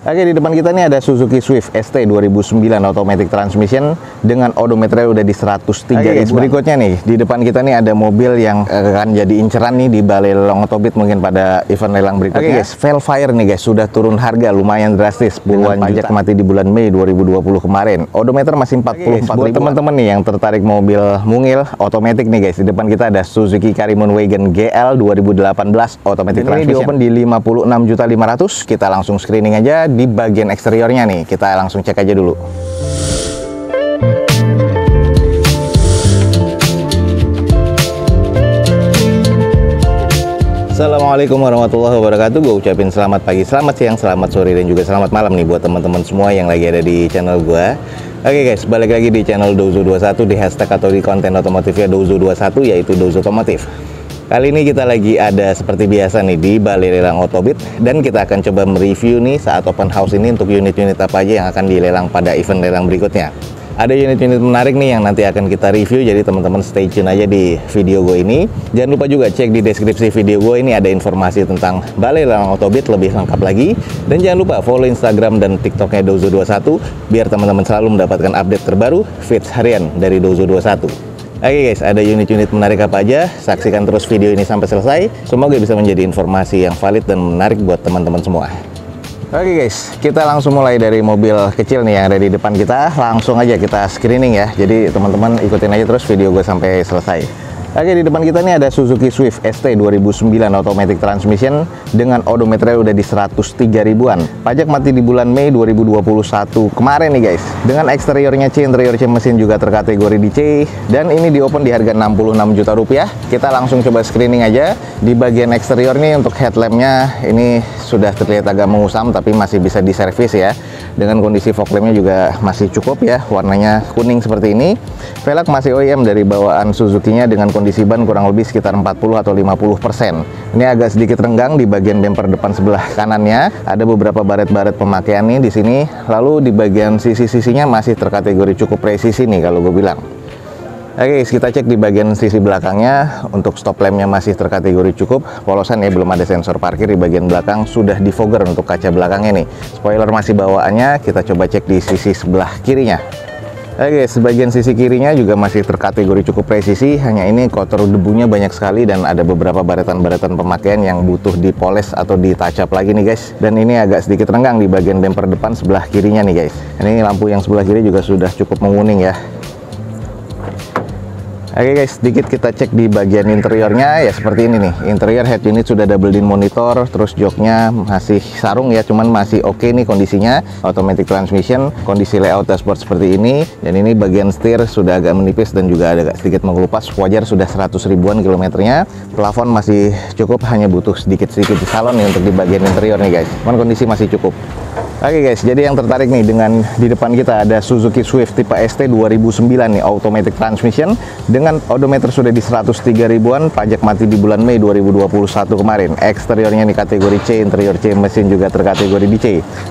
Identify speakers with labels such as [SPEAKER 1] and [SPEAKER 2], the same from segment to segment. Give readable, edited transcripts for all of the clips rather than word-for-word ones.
[SPEAKER 1] Oke, di depan kita nih ada Suzuki Swift ST 2009 automatic transmission dengan odometernya udah di 103 ribuan. Berikutnya nih, di depan kita nih ada mobil yang akan jadi inceran nih di balai lelang Otobit mungkin pada event lelang berikutnya. Oke guys, Velfire nih guys, sudah turun harga lumayan drastis, puluhan pajak mati di bulan Mei 2020 kemarin. Odometer masih 44 ribu. Buat teman-teman nih yang tertarik mobil mungil otomatis nih guys, di depan kita ada Suzuki Karimun Wagon GL 2018 automatic transmission. Ini di open di 56.500.000. Kita langsung screening aja. Di bagian eksteriornya nih, kita langsung cek aja dulu. Assalamualaikum warahmatullahi wabarakatuh. Gue ucapin selamat pagi, selamat siang, selamat sore, dan juga selamat malam nih buat teman-teman semua yang lagi ada di channel gue. Oke guys, balik lagi di channel Dozo21, di hashtag atau di konten otomotifnya Dozo21, yaitu Dozo Otomotif. Kali ini kita lagi ada seperti biasa nih di balai lelang Otobit, dan kita akan coba mereview nih saat open house ini untuk unit-unit apa aja yang akan dilelang pada event lelang berikutnya. Ada unit-unit menarik nih yang nanti akan kita review, jadi teman-teman stay tune aja di video gue ini. Jangan lupa juga cek di deskripsi video gue ini, ada informasi tentang balai lelang Otobit lebih lengkap lagi. Dan jangan lupa follow Instagram dan TikToknya Dozo21 biar teman-teman selalu mendapatkan update terbaru feeds harian dari Dozo21. Oke guys, ada unit-unit menarik apa aja? Saksikan terus video ini sampai selesai. Semoga bisa menjadi informasi yang valid dan menarik buat teman-teman semua. Oke guys, kita langsung mulai dari mobil kecil nih yang ada di depan kita. Langsung aja kita screening ya. Jadi teman-teman ikutin aja terus video gue sampai selesai. Oke, di depan kita nih ada Suzuki Swift ST 2009 automatic transmission dengan odometernya udah di 103 ribuan. Pajak mati di bulan Mei 2021 kemarin nih guys. Dengan eksteriornya C, interior C mesin juga terkategori di C, dan ini di open di harga 66 juta rupiah. Kita langsung coba screening aja. Di bagian eksterior nih untuk headlampnya ini sudah terlihat agak mengusam tapi masih bisa diservis ya. Dengan kondisi fog lampnya juga masih cukup ya, warnanya kuning seperti ini. Velg masih OEM dari bawaan Suzuki-nya dengan kondisi ban kurang lebih sekitar 40 atau 50%. Ini agak sedikit renggang di bagian bumper depan sebelah kanannya. Ada beberapa baret-baret pemakaian nih di sini. Lalu di bagian sisi-sisinya masih terkategori cukup presisi nih kalau gue bilang. Oke guys, kita cek di bagian sisi belakangnya. Untuk stop lampnya masih terkategori cukup polosan ya, belum ada sensor parkir. Di bagian belakang sudah di fogger untuk kaca belakangnya nih. Spoiler masih bawaannya. Kita coba cek di sisi sebelah kirinya. Oke, sebagian sisi kirinya juga masih terkategori cukup presisi, hanya ini kotor debunya banyak sekali dan ada beberapa baretan-baretan pemakaian yang butuh dipoles atau di touch up lagi nih guys. Dan ini agak sedikit renggang di bagian bumper depan sebelah kirinya nih guys. Ini lampu yang sebelah kiri juga sudah cukup menguning ya. Oke guys, sedikit kita cek di bagian interiornya ya, seperti ini nih. Interior head unit sudah double din monitor, terus joknya masih sarung ya, cuman masih oke nih kondisinya. Automatic transmission, kondisi layout dashboard seperti ini, dan ini bagian setir sudah agak menipis dan juga agak sedikit mengelupas. Wajar sudah 100 ribuan kilometernya. Plafon masih cukup, hanya butuh sedikit-sedikit di salon nih untuk di bagian interior nih guys. Cuman kondisi masih cukup. Oke guys, jadi yang tertarik nih dengan di depan kita ada Suzuki Swift tipe ST 2009 nih automatic transmission dengan odometer sudah di 103 ribuan, pajak mati di bulan Mei 2021 kemarin. Eksteriornya nih kategori C, interior C, mesin juga terkategori di C.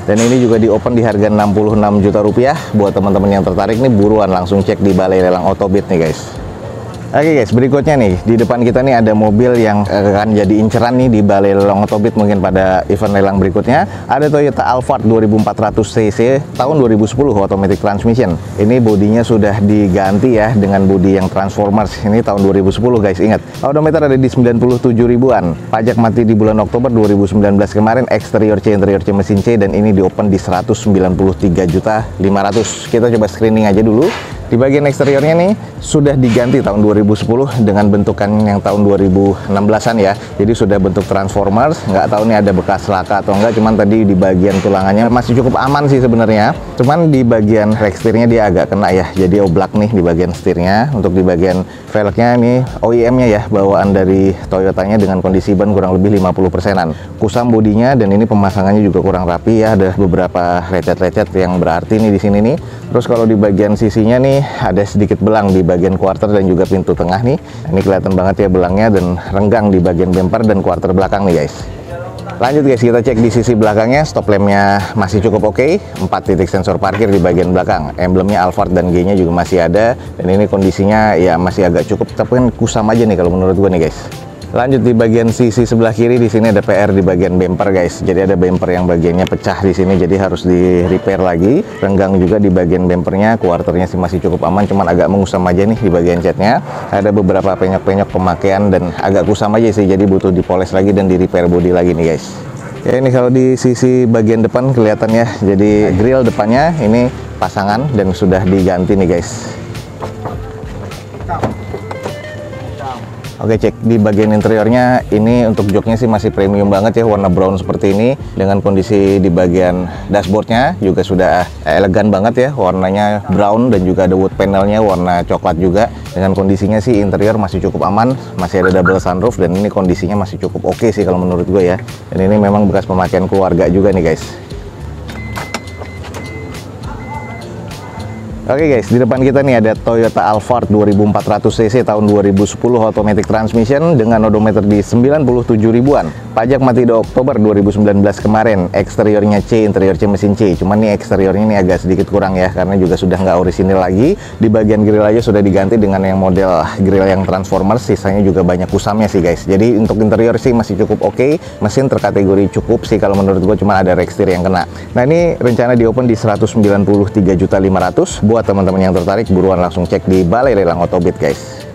[SPEAKER 1] Dan ini juga di open di harga 66 juta rupiah. Buat teman-teman yang tertarik nih buruan langsung cek di balai lelang Otobit nih guys. Oke guys, berikutnya nih di depan kita nih ada mobil yang akan jadi inceran nih di balai lelang Otobit mungkin pada event lelang berikutnya. Ada Toyota Alphard 2400 cc tahun 2010 automatic transmission. Ini bodinya sudah diganti ya dengan bodi yang Transformers. Ini tahun 2010 guys, ingat. Odometer ada di 97 ribuan. Pajak mati di bulan Oktober 2019 kemarin. Eksterior C, interior C, mesin C, dan ini di open di 193 juta 500. Kita coba screening aja dulu. Di bagian eksteriornya nih sudah diganti tahun 2010 dengan bentukan yang tahun 2016-an ya. Jadi sudah bentuk Transformers. Nggak tahu nih ada bekas laka atau enggak, cuman tadi di bagian tulangannya masih cukup aman sih sebenarnya. Cuman di bagian rack setirnya dia agak kena ya. Jadi oblak nih di bagian setirnya. Untuk di bagian velgnya ini OEM-nya ya, bawaan dari Toyotanya dengan kondisi ban kurang lebih 50%-an. Kusam bodinya dan ini pemasangannya juga kurang rapi ya. Ada beberapa lecet-lecet yang berarti nih di sini nih. Terus kalau di bagian sisinya nih ada sedikit belang di bagian quarter dan juga pintu tengah nih. Ini kelihatan banget ya belangnya, dan renggang di bagian bumper dan quarter belakang nih guys. Lanjut guys, kita cek di sisi belakangnya. Stop lampnya masih cukup oke. 4 titik sensor parkir di bagian belakang. Emblemnya Alphard dan G-nya juga masih ada. Dan ini kondisinya ya masih agak cukup, tapi kan kusam aja nih kalau menurut gue nih guys. Lanjut di bagian sisi sebelah kiri, di sini ada PR di bagian bumper guys. Jadi ada bumper yang bagiannya pecah di sini, jadi harus di repair lagi. Renggang juga di bagian bumpernya, quarternya sih masih cukup aman, cuman agak mengusam aja nih di bagian catnya. Ada beberapa penyok-penyok pemakaian dan agak kusam aja sih, jadi butuh dipoles lagi dan di repair body lagi nih guys. Ya, ini kalau di sisi bagian depan kelihatan ya, jadi grill depannya ini pasangan dan sudah diganti nih guys. Oke, cek di bagian interiornya, ini untuk joknya sih masih premium banget ya, warna brown seperti ini. Dengan kondisi di bagian dashboardnya juga sudah elegan banget ya, warnanya brown dan juga ada wood panelnya warna coklat juga. Dengan kondisinya sih interior masih cukup aman, masih ada double sunroof dan ini kondisinya masih cukup oke sih kalau menurut gue ya. Dan ini memang bekas pemakaian keluarga juga nih guys. Oke guys, di depan kita nih ada Toyota Alphard 2400 cc tahun 2010 automatic transmission dengan odometer di 97 ribuan. Pajak mati di Oktober 2019 kemarin. Eksteriornya C, interior C mesin C. Cuman nih eksteriornya ini agak sedikit kurang ya, karena juga sudah nggak orisinil lagi. Di bagian grill aja sudah diganti dengan yang model grill yang Transformers. Sisanya juga banyak kusamnya sih guys. Jadi untuk interior sih masih cukup oke. Mesin terkategori cukup sih kalau menurut gue, cuma ada rekstir yang kena. Nah ini rencana di open di 193.500.000. Buat teman-teman yang tertarik, buruan langsung cek di Balai Lelang Autobit guys.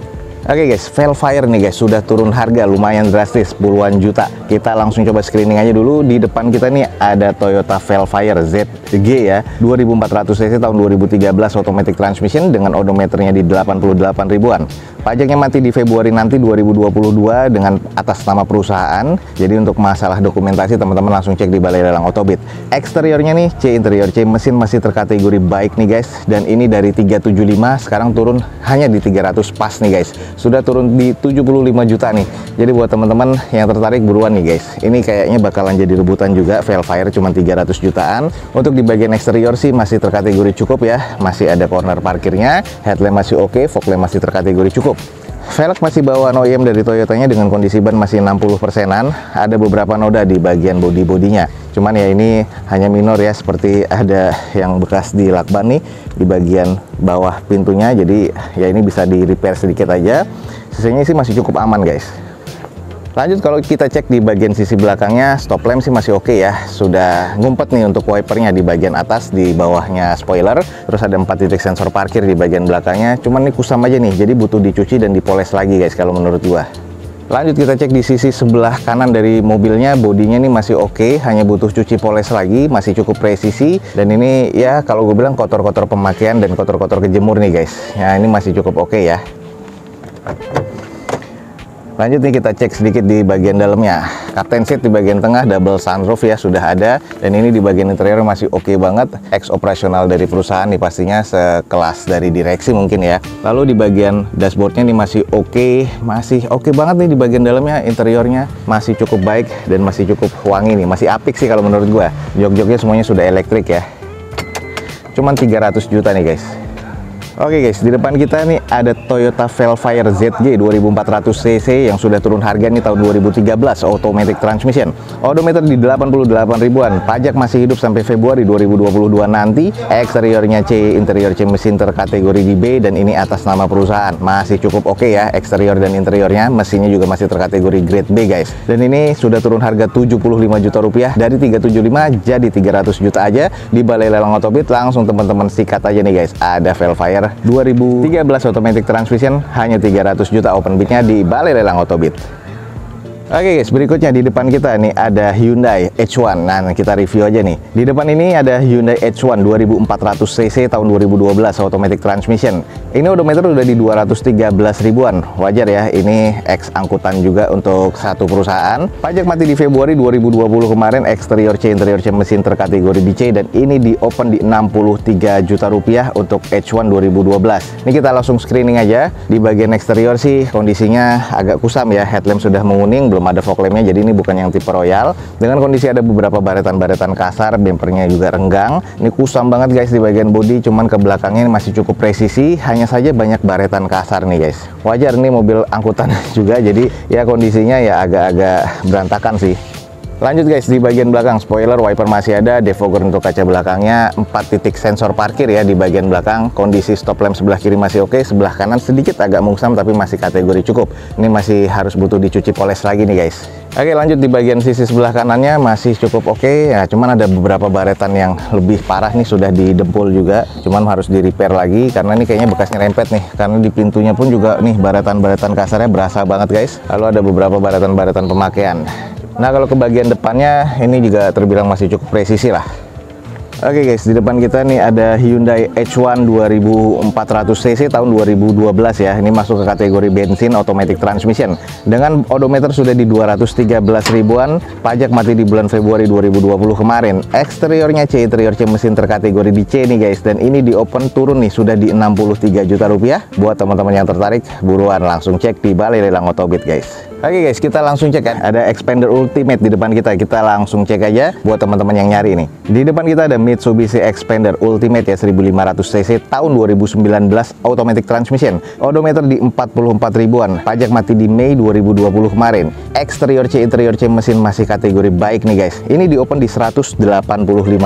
[SPEAKER 1] Oke guys, Velfire nih guys, sudah turun harga lumayan drastis, puluhan juta. Kita langsung coba screening aja dulu. Di depan kita nih ada Toyota Velfire ZG ya, 2400 cc tahun 2013 automatic transmission dengan odometernya di 88 ribuan. Pajaknya mati di Februari nanti 2022 dengan atas nama perusahaan. Jadi untuk masalah dokumentasi teman-teman langsung cek di Balai Lelang Autobit. Eksteriornya nih C, interior C, mesin masih terkategori baik nih guys. Dan ini dari 375 sekarang turun hanya di 300 pas nih guys. Sudah turun di 75 juta nih. Jadi buat teman-teman yang tertarik buruan nih guys. Ini kayaknya bakalan jadi rebutan juga. Velfire cuma 300 jutaan. Untuk di bagian eksterior sih masih terkategori cukup ya. Masih ada corner parkirnya, headlamp masih oke, fog lamp masih terkategori cukup. Velg masih bawaan OEM dari Toyotanya dengan kondisi ban masih 60%-an. Ada beberapa noda di bagian bodi-bodinya. Cuman ya ini hanya minor ya, seperti ada yang bekas di lakban nih di bagian bawah pintunya. Jadi ya ini bisa di repair sedikit aja. Sisanya sih masih cukup aman guys. Lanjut kalau kita cek di bagian sisi belakangnya, stop lamp sih masih oke ya. Sudah ngumpet nih untuk wipernya di bagian atas, di bawahnya spoiler. Terus ada 4 titik sensor parkir di bagian belakangnya. Cuman ini kusam aja nih, jadi butuh dicuci dan dipoles lagi guys kalau menurut gua. Lanjut kita cek di sisi sebelah kanan dari mobilnya, bodinya ini masih oke, hanya butuh cuci poles lagi, masih cukup presisi. Dan ini ya kalau gue bilang kotor-kotor pemakaian dan kotor-kotor kejemur nih guys. Ya ini masih cukup oke ya. Lanjut nih kita cek sedikit di bagian dalamnya. Captain seat di bagian tengah, double sunroof ya sudah ada. Dan ini di bagian interior masih oke banget. Ex operasional dari perusahaan nih pastinya, sekelas dari direksi mungkin ya. Lalu di bagian dashboardnya nih masih oke banget nih di bagian dalamnya. Interiornya masih cukup baik dan masih cukup wangi nih. Masih apik sih kalau menurut gua. Jok-joknya semuanya sudah elektrik ya. Cuman 300 juta nih guys. Oke guys, di depan kita nih ada Toyota Velfire ZG 2400 cc yang sudah turun harga nih tahun 2013 automatic transmission. Odometer di 88 ribuan. Pajak masih hidup sampai Februari 2022 nanti. Eksteriornya C, interior C mesin terkategori di B dan ini atas nama perusahaan. Masih cukup oke ya eksterior dan interiornya. Mesinnya juga masih terkategori grade B guys. Dan ini sudah turun harga 75 juta rupiah, dari 375 jadi 300 juta aja. Di Balai Lelang Autobit langsung teman-teman sikat aja nih guys. Ada Velfire 2013 automatic transmission hanya 300 juta, open bidnya di Balai Lelang Autobit. Oke guys, berikutnya di depan kita nih ada Hyundai H1. Nah, kita review aja nih. Di depan ini ada Hyundai H1 2400 cc tahun 2012 automatic transmission. Ini odometer udah di 213 ribuan. Wajar ya, ini ex angkutan juga untuk satu perusahaan. Pajak mati di Februari 2020 kemarin. Eksterior C, interior C mesin terkategori di C dan ini di open di 63 juta rupiah untuk H1 2012. Ini kita langsung screening aja. Di bagian eksterior sih kondisinya agak kusam ya. Headlamp sudah menguning, belum ada fog lampnya, jadi ini bukan yang tipe Royal. Dengan kondisi ada beberapa baretan-baretan kasar, bempernya juga renggang. Ini kusam banget guys di bagian bodi, cuman ke belakangnya ini masih cukup presisi, hanya saja banyak baretan kasar nih guys. Wajar, nih mobil angkutan juga, jadi ya kondisinya ya agak-agak berantakan sih. Lanjut guys, di bagian belakang spoiler, wiper masih ada, defogger untuk kaca belakangnya, 4 titik sensor parkir ya di bagian belakang. Kondisi stop lamp sebelah kiri masih oke, sebelah kanan sedikit agak musam tapi masih kategori cukup. Ini masih harus butuh dicuci poles lagi nih guys. Oke, lanjut di bagian sisi sebelah kanannya masih cukup oke ya, cuman ada beberapa baretan yang lebih parah nih, sudah didempul juga, cuman harus di repair lagi karena ini kayaknya bekasnya rempet nih, karena di pintunya pun juga nih baretan-baretan kasarnya berasa banget guys. Lalu ada beberapa baretan-baretan pemakaian. Nah, kalau ke bagian depannya ini juga terbilang masih cukup presisi lah. Oke guys, di depan kita nih ada Hyundai H1 2400cc tahun 2012 ya. Ini masuk ke kategori bensin automatic transmission. Dengan odometer sudah di 213 ribuan, pajak mati di bulan Februari 2020 kemarin. Eksteriornya C, interior C, mesin terkategori di C nih guys. Dan ini di open turun nih sudah di 63 juta rupiah. Buat teman-teman yang tertarik, buruan langsung cek di Balai Lelang Otobit guys. Oke guys, kita langsung cek kan. Ada Xpander Ultimate di depan kita. Kita langsung cek aja buat teman-teman yang nyari nih. Di depan kita ada Mitsubishi Xpander Ultimate ya, 1500cc tahun 2019 automatic transmission. Odometer di 44 ribuan. Pajak mati di Mei 2020 kemarin. Eksterior C, interior C, mesin masih kategori baik nih guys. Ini di open di 185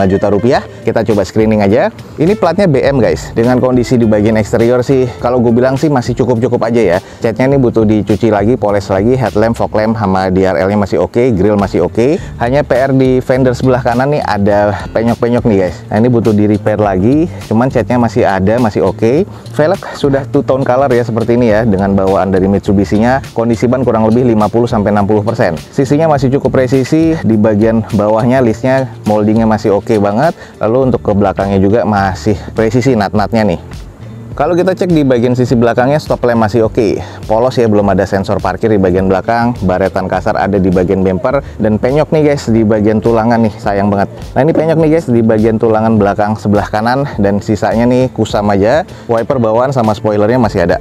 [SPEAKER 1] juta rupiah. Kita coba screening aja. Ini platnya BM guys. Dengan kondisi di bagian eksterior sih, kalau gue bilang sih masih cukup-cukup aja ya. Catnya ini butuh dicuci lagi, poles lagi. Headlamp, fog lamp, sama DRL-nya masih oke, grill masih oke. Hanya PR di fender sebelah kanan nih ada penyok-penyok nih guys. Nah, ini butuh di repair lagi, cuman catnya masih ada, masih oke. Velg sudah two tone color ya seperti ini ya, dengan bawaan dari Mitsubishi-nya. Kondisi ban kurang lebih 50-60%. Sisinya masih cukup presisi, di bagian bawahnya listnya moldingnya masih oke banget. Lalu untuk ke belakangnya juga masih presisi nut-nutnya nih. Kalau kita cek di bagian sisi belakangnya, stop lamp masih oke. Polos ya, belum ada sensor parkir di bagian belakang. Baretan kasar ada di bagian bumper. Dan penyok nih guys di bagian tulangan nih, sayang banget. Nah, ini penyok nih guys di bagian tulangan belakang sebelah kanan. Dan sisanya nih kusam aja. Wiper bawaan sama spoilernya masih ada.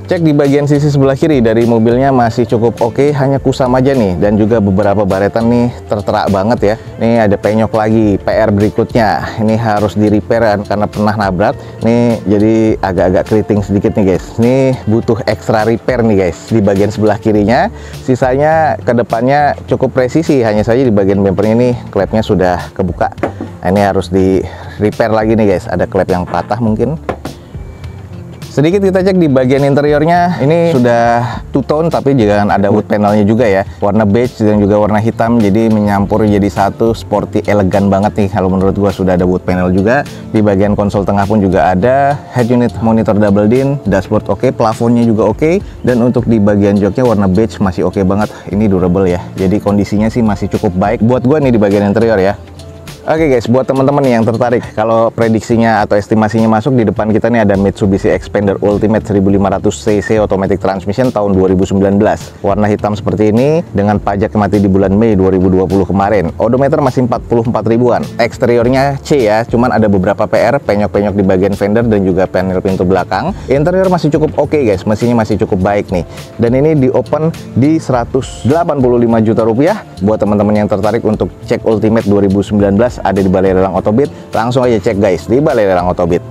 [SPEAKER 1] Cek di bagian sisi sebelah kiri dari mobilnya masih cukup oke, hanya kusam aja nih. Dan juga beberapa baretan nih terterak banget ya. Nih ada penyok lagi, PR berikutnya. Ini harus di repair karena pernah nabrak. Nih jadi agak-agak keriting sedikit nih guys. Nih butuh extra repair nih guys di bagian sebelah kirinya. Sisanya ke depannya cukup presisi, hanya saja di bagian bumpernya nih klepnya sudah kebuka. Nah, ini harus di repair lagi nih guys. Ada klep yang patah mungkin. Sedikit kita cek di bagian interiornya, ini sudah two tone tapi jangan ada wood panelnya juga ya. Warna beige dan juga warna hitam, jadi menyampur jadi satu, sporty, elegan banget nih. Kalau menurut gua sudah ada wood panel juga. Di bagian konsol tengah pun juga ada. Head unit monitor double din, dashboard oke, plafonnya juga oke. Dan untuk di bagian joknya warna beige masih oke banget. Ini durable ya, jadi kondisinya sih masih cukup baik buat gua nih di bagian interior ya. Oke guys, buat teman-teman yang tertarik, kalau prediksinya atau estimasinya masuk, di depan kita nih ada Mitsubishi Xpander Ultimate 1500cc automatic transmission tahun 2019. Warna hitam seperti ini dengan pajak mati di bulan Mei 2020 kemarin. Odometer masih 44 ribuan. Eksteriornya C ya, cuman ada beberapa PR, penyok-penyok di bagian fender dan juga panel pintu belakang. Interior masih cukup oke guys, mesinnya masih cukup baik nih. Dan ini di open di 185 juta rupiah. Buat teman-teman yang tertarik untuk cek Ultimate 2019 ada di Balai Lelang Otobit, langsung aja cek guys di Balai Lelang Otobit.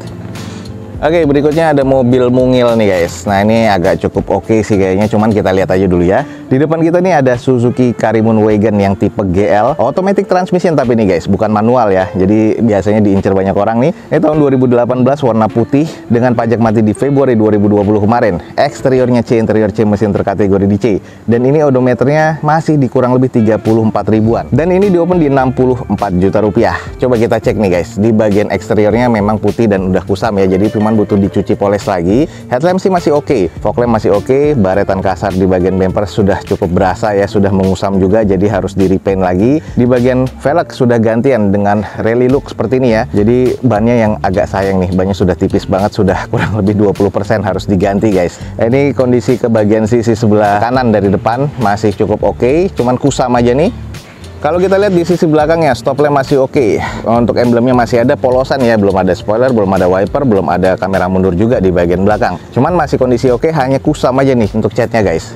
[SPEAKER 1] Oke, berikutnya ada mobil mungil nih guys. Nah, ini agak cukup oke sih kayaknya, cuman kita lihat aja dulu ya. Di depan kita nih ada Suzuki Karimun Wagon yang tipe GL, automatic transmission tapi nih guys, bukan manual ya. Jadi biasanya diincar banyak orang nih. Ini tahun 2018, warna putih dengan pajak mati di Februari 2020 kemarin. Eksteriornya C, interior C, mesin terkategori di C. Dan ini odometernya masih di kurang lebih 34 ribuan. Dan ini di open di 64 juta rupiah. Coba kita cek nih guys. Di bagian eksteriornya memang putih dan udah kusam ya. Jadi cuman butuh dicuci poles lagi. Headlamp sih masih oke, fog lamp masih oke, baretan kasar di bagian bumper sudah cukup berasa ya, sudah mengusam juga, jadi harus di repaint lagi. Di bagian velg sudah gantian dengan rally look seperti ini ya. Jadi bannya yang agak sayang nih, bannya sudah tipis banget, sudah kurang lebih 20% harus diganti guys. Ini kondisi ke bagian sisi sebelah kanan dari depan masih cukup oke, cuman kusam aja nih. Kalau kita lihat di sisi belakangnya, stop lamp masih oke. Untuk emblemnya masih ada polosan ya, belum ada spoiler, belum ada wiper, belum ada kamera mundur juga di bagian belakang. Cuman masih kondisi oke, hanya kusam aja nih untuk catnya guys.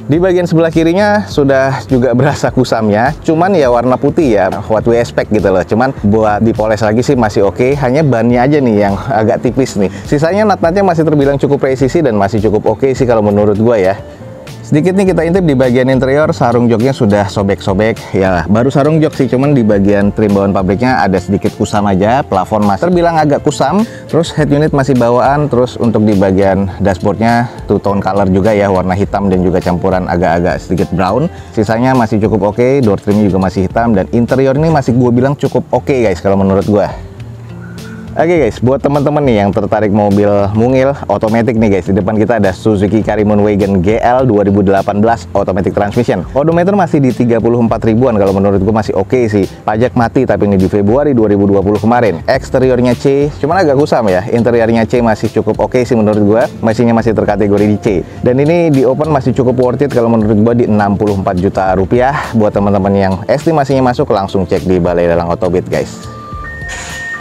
[SPEAKER 1] Di bagian sebelah kirinya sudah juga berasa kusamnya, cuman ya warna putih ya, what we expect gitu loh. Cuman buat dipoles lagi sih masih oke, hanya bannya aja nih yang agak tipis nih. Sisanya nut-nutnya masih terbilang cukup presisi dan masih cukup oke sih kalau menurut gua ya. Sedikit nih kita intip di bagian interior, sarung joknya sudah sobek-sobek. Ya, baru sarung jok sih, cuman di bagian trim bawaan pabriknya ada sedikit kusam aja. Plafon masih terbilang agak kusam. Terus head unit masih bawaan. Terus untuk di bagian dashboardnya two tone color juga ya, warna hitam dan juga campuran agak-agak sedikit brown. Sisanya masih cukup oke. Door trimnya juga masih hitam dan interior ini masih gue bilang cukup oke guys kalau menurut gue. Oke guys, buat teman-teman nih yang tertarik mobil mungil otomatis nih guys, di depan kita ada Suzuki Karimun Wagon GL 2018 automatic transmission. Odometer masih di 34 ribuan, kalau menurut gue masih oke sih. Pajak mati tapi ini di Februari 2020 kemarin. Eksteriornya C, cuman agak kusam ya. Interiornya C masih cukup oke sih menurut gue. Mesinnya masih terkategori di C. Dan ini di open masih cukup worth it kalau menurut gue di 64 juta rupiah. Buat teman-teman yang estimasinya masuk, langsung cek di Balai Lelang Otobit guys.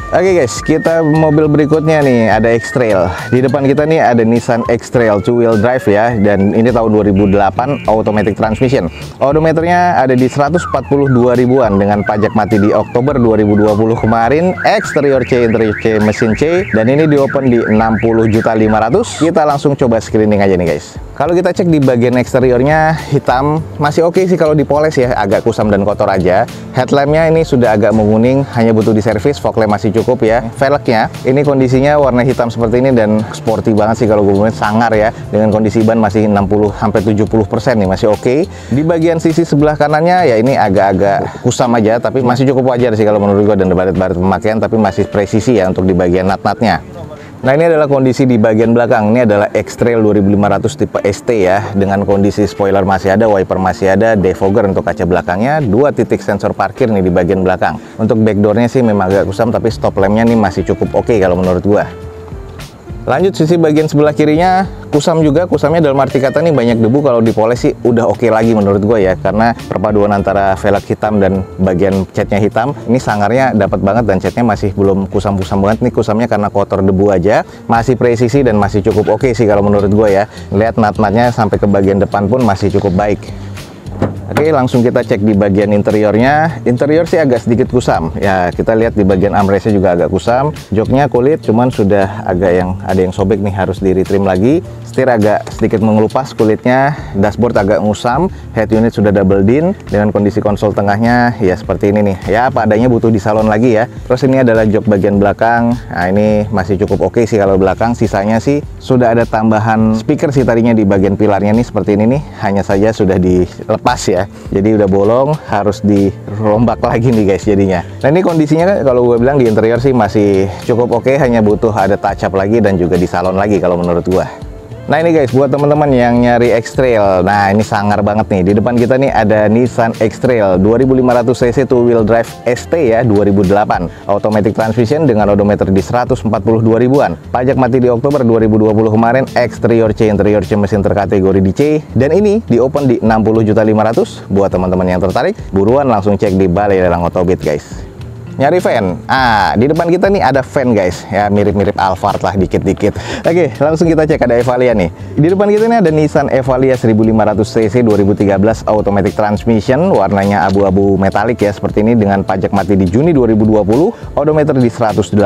[SPEAKER 1] Oke guys, kita mobil berikutnya nih, ada X-Trail. Di depan kita nih ada Nissan X-Trail 2-wheel drive ya, dan ini tahun 2008 automatic transmission. Odometernya ada di 142 ribuan dengan pajak mati di Oktober 2020 kemarin. Eksterior C, interior C, mesin C, dan ini di open di 60.500.000. Kita langsung coba screening aja nih guys. Kalau kita cek di bagian eksteriornya hitam, masih oke sih kalau dipoles ya, agak kusam dan kotor aja. Headlampnya ini sudah agak menguning, hanya butuh diservis. Fog lamp masih cukup ya. Velgnya ini kondisinya warna hitam seperti ini dan sporty banget sih kalau gue bilang, sangar ya. Dengan kondisi ban masih 60-70% nih, masih oke. Di bagian sisi sebelah kanannya ya ini agak-agak kusam aja, tapi masih cukup wajar sih kalau menurut gue, dan baret-baret pemakaian tapi masih presisi ya untuk di bagian nat-natnya. Nah, ini adalah kondisi di bagian belakang. Ini adalah X-Trail 2500 tipe ST ya, dengan kondisi spoiler masih ada, wiper masih ada, defogger untuk kaca belakangnya, 2 titik sensor parkir nih di bagian belakang. Untuk backdoornya sih memang agak kusam, tapi stop lampnya nih masih cukup oke kalau menurut gua. Lanjut sisi bagian sebelah kirinya, kusam juga. Kusamnya dalam arti kata nih banyak debu, kalau dipoles sih udah oke lagi menurut gue ya, karena perpaduan antara velg hitam dan bagian catnya hitam, ini sangarnya dapat banget dan catnya masih belum kusam-kusam banget nih. Kusamnya karena kotor debu aja, masih presisi dan masih cukup oke sih kalau menurut gue ya. Lihat nat-natnya sampai ke bagian depan pun masih cukup baik. Oke, langsung kita cek di bagian interiornya. Interior sih agak sedikit kusam ya, kita lihat di bagian armrestnya juga agak kusam. Joknya kulit, cuman sudah agak ada yang sobek nih, harus di retrim lagi. Setir agak sedikit mengelupas kulitnya. Dashboard agak ngusam. Head unit sudah double din. Dengan kondisi konsol tengahnya ya seperti ini nih ya, apa adanya, butuh di salon lagi ya. Terus ini adalah jok bagian belakang. Nah, ini masih cukup oke sih kalau belakang. Sisanya sih sudah ada tambahan speaker sih tadinya di bagian pilarnya nih, seperti ini nih, hanya saja sudah dilepas ya. Jadi udah bolong, harus dirombak lagi nih guys jadinya. Nah, ini kondisinya kalau gue bilang di interior sih masih cukup oke, hanya butuh ada touch up lagi dan juga di salon lagi kalau menurut gue. Nah, ini guys buat teman-teman yang nyari X-Trail. Nah, ini sangar banget nih. Di depan kita nih ada Nissan X-Trail 2500 cc 2-wheel drive ST ya, 2008. Automatic transmission dengan odometer di 142 ribuan. Pajak mati di Oktober 2020 kemarin. Eksterior C, interior C, mesin terkategori di C. Dan ini di open di 60.500.000. Buat teman-teman yang tertarik, buruan langsung cek di Balai Lelang Otobit guys. Nyari van, di depan kita nih ada van guys ya, mirip-mirip Alphard lah dikit-dikit. Oke, langsung kita cek, ada Evalia nih. Di depan kita nih ada Nissan Evalia 1500 cc 2013 automatic transmission, warnanya abu-abu metalik ya seperti ini, dengan pajak mati di Juni 2020, odometer di 118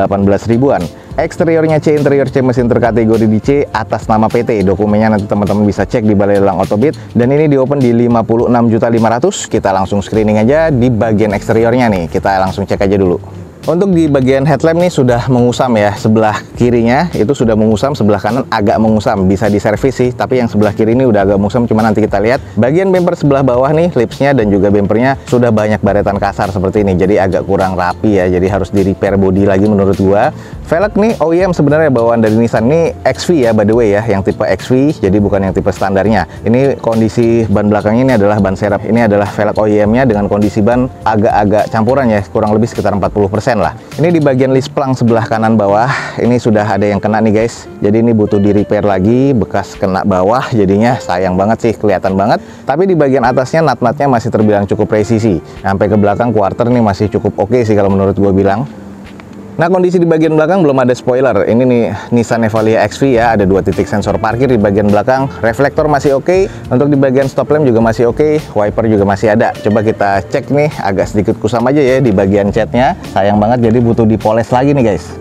[SPEAKER 1] ribuan. Eksteriornya C, interior C, mesin terkategori di C, atas nama PT. Dokumennya nanti teman-teman bisa cek di Balai Lelang Otobit. Dan ini di open di 56.500.000. Kita langsung screening aja di bagian eksteriornya nih. Kita langsung cek aja dulu. Untuk di bagian headlamp nih sudah mengusam ya, sebelah kirinya itu sudah mengusam, sebelah kanan agak mengusam, bisa diservis sih, tapi yang sebelah kiri ini udah agak mengusam, cuma nanti kita lihat. Bagian bumper sebelah bawah nih, lipsnya dan juga bumpernya sudah banyak baretan kasar seperti ini, jadi agak kurang rapi ya, jadi harus di repair body lagi menurut gua. Velg nih OEM sebenarnya bawaan dari Nissan nih XV ya by the way ya, yang tipe XV, jadi bukan yang tipe standarnya. Ini kondisi ban belakangnya ini adalah ban serep, ini adalah velg OEM-nya dengan kondisi ban agak-agak campuran ya, kurang lebih sekitar 40% lah. Ini di bagian list plang sebelah kanan bawah, ini sudah ada yang kena nih guys, jadi ini butuh di repair lagi, bekas kena bawah, jadinya sayang banget sih, kelihatan banget. Tapi di bagian atasnya nat-natnya masih terbilang cukup presisi, sampai ke belakang quarter nih masih cukup oke sih kalau menurut gue bilang. Nah, kondisi di bagian belakang belum ada spoiler. Ini nih Nissan Evalia XV ya, ada 2 titik sensor parkir di bagian belakang. Reflektor masih oke. Untuk di bagian stop lamp juga masih oke. Wiper juga masih ada. Coba kita cek nih, agak sedikit kusam aja ya di bagian catnya. Sayang banget, jadi butuh dipoles lagi nih guys.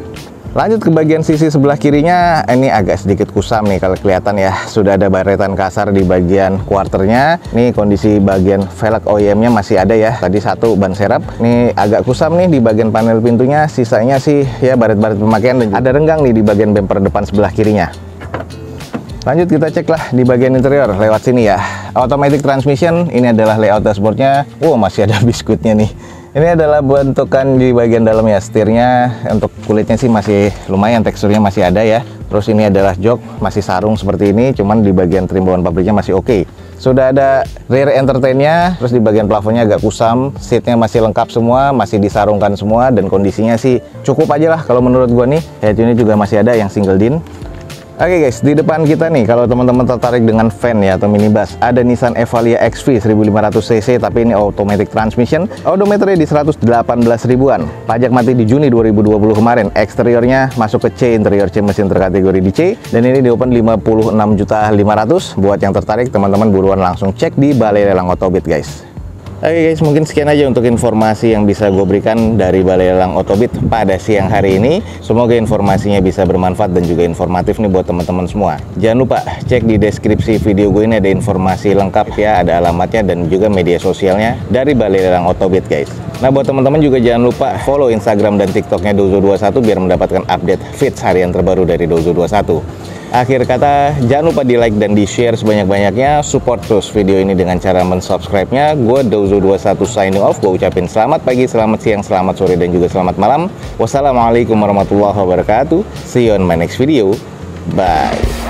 [SPEAKER 1] Lanjut ke bagian sisi sebelah kirinya, ini agak sedikit kusam nih kalau kelihatan ya. Sudah ada baretan kasar di bagian quarternya. Nih kondisi bagian velg OEM-nya masih ada ya. Tadi satu ban serep. Nih agak kusam nih di bagian panel pintunya. Sisanya sih ya baret-baret pemakaian, dan ada renggang nih di bagian bumper depan sebelah kirinya. Lanjut kita cek lah di bagian interior lewat sini ya. Automatic transmission, ini adalah layout dashboardnya. Wow, masih ada biskuitnya nih. Ini adalah bentukan di bagian dalam ya, setirnya untuk kulitnya sih masih lumayan, teksturnya masih ada ya. Terus ini adalah jok, masih sarung seperti ini, cuman di bagian trim bawaan pabriknya masih oke. Sudah ada rear entertainnya, terus di bagian plafonnya agak kusam, seatnya masih lengkap semua, masih disarungkan semua, dan kondisinya sih cukup aja lah kalau menurut gua nih. Head unit juga masih ada yang single din. Oke guys, di depan kita nih, kalau teman-teman tertarik dengan van ya atau minibus, ada Nissan Evalia XV 1500 cc, tapi ini automatic transmission, odometernya di 118 ribuan, pajak mati di Juni 2020 kemarin, eksteriornya masuk ke C, interior C mesin terkategori di C, dan ini di open 56.500.000. Buat yang tertarik, teman-teman buruan langsung cek di Balai Lelang Otobit guys. Oke guys, mungkin sekian aja untuk informasi yang bisa gue berikan dari Balai Lelang Otobit pada siang hari ini. Semoga informasinya bisa bermanfaat dan juga informatif nih buat teman-teman semua. Jangan lupa cek di deskripsi video gue ini, ada informasi lengkap ya, ada alamatnya dan juga media sosialnya dari Balai Lelang Otobit guys. Nah buat teman-teman juga jangan lupa follow Instagram dan TikToknya Dozo21 biar mendapatkan update feeds harian terbaru dari Dozo21. Akhir kata, jangan lupa di like dan di share sebanyak-banyaknya. Support terus video ini dengan cara mensubscribe-nya. Gue Dozo21 signing off. Gue ucapin selamat pagi, selamat siang, selamat sore, dan juga selamat malam. Wassalamualaikum warahmatullahi wabarakatuh. See you on my next video. Bye.